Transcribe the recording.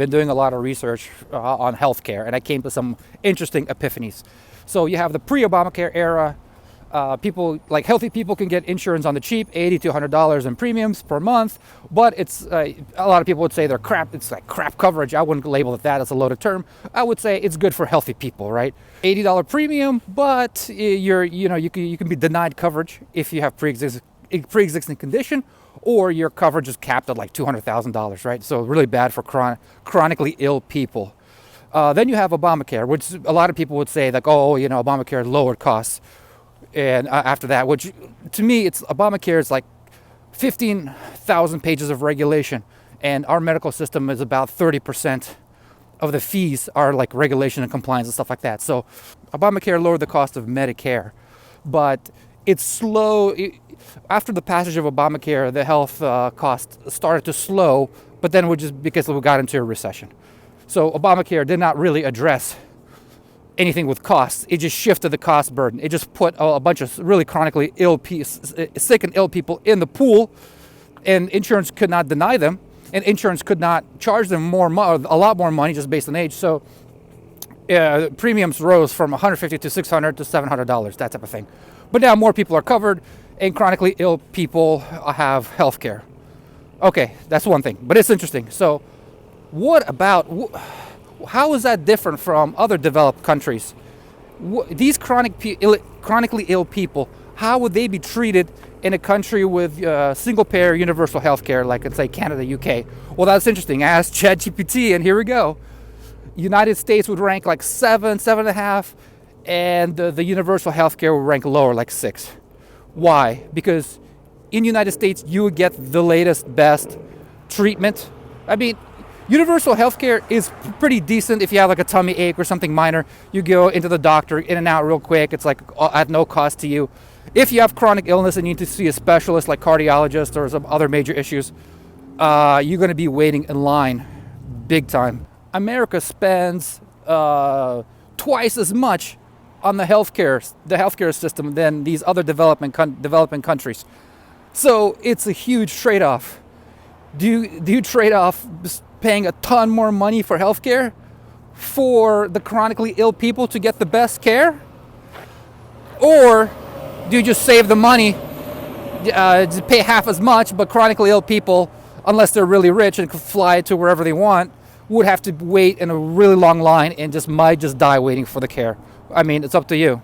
been doing a lot of research on healthcare, and I came to some interesting epiphanies. So you have the pre-Obamacare era. People, like healthy people, can get insurance on the cheap, $80 to $100 in premiums per month, but it's a lot of people would say they're crap. It's like crap coverage. I wouldn't label it that as a loaded term. I would say it's good for healthy people, right? $80 premium, but you can be denied coverage if you have pre-existing condition, or your coverage is capped at like $200,000, right? So really bad for chronically ill people. Then you have Obamacare, which a lot of people would say like, oh, Obamacare lowered costs. And after that, which to me, Obamacare is like 15,000 pages of regulation, and our medical system is about 30% of the fees are like regulation and compliance and stuff like that. So Obamacare lowered the cost of Medicare, but it's slow. After the passage of Obamacare, the health cost started to slow, but then just because we got into a recession. So Obamacare did not really address anything with costs. It just shifted the cost burden. It just put a bunch of really chronically sick and ill people in the pool, and insurance could not deny them, and insurance could not charge them a lot more money just based on age. So premiums rose from $150 to $600 to $700, that type of thing. But now more people are covered, and chronically ill people have health care. Okay, that's one thing, but it's interesting. So what about... how is that different from other developed countries? These chronically ill people, how would they be treated in a country with single-payer universal health care, like in, say, Canada, UK? Well, that's interesting. I asked ChatGPT, and here we go. United States would rank like 7.5, and the universal health care would rank lower, like 6. Why? Because in the United States, you would get the latest, best treatment. I mean, universal healthcare is pretty decent. If you have like a tummy ache or something minor, you go into the doctor, in and out real quick. It's like at no cost to you. If you have chronic illness and you need to see a specialist like cardiologist or some other major issues, you're going to be waiting in line big time. America spends twice as much on the healthcare system than these other developing countries. So it's a huge trade-off. Do you trade off paying a ton more money for healthcare for the chronically ill people to get the best care? Or do you just save the money, to pay half as much, but chronically ill people, unless they're really rich and could fly to wherever they want, would have to wait in a really long line and might just die waiting for the care? I mean, it's up to you.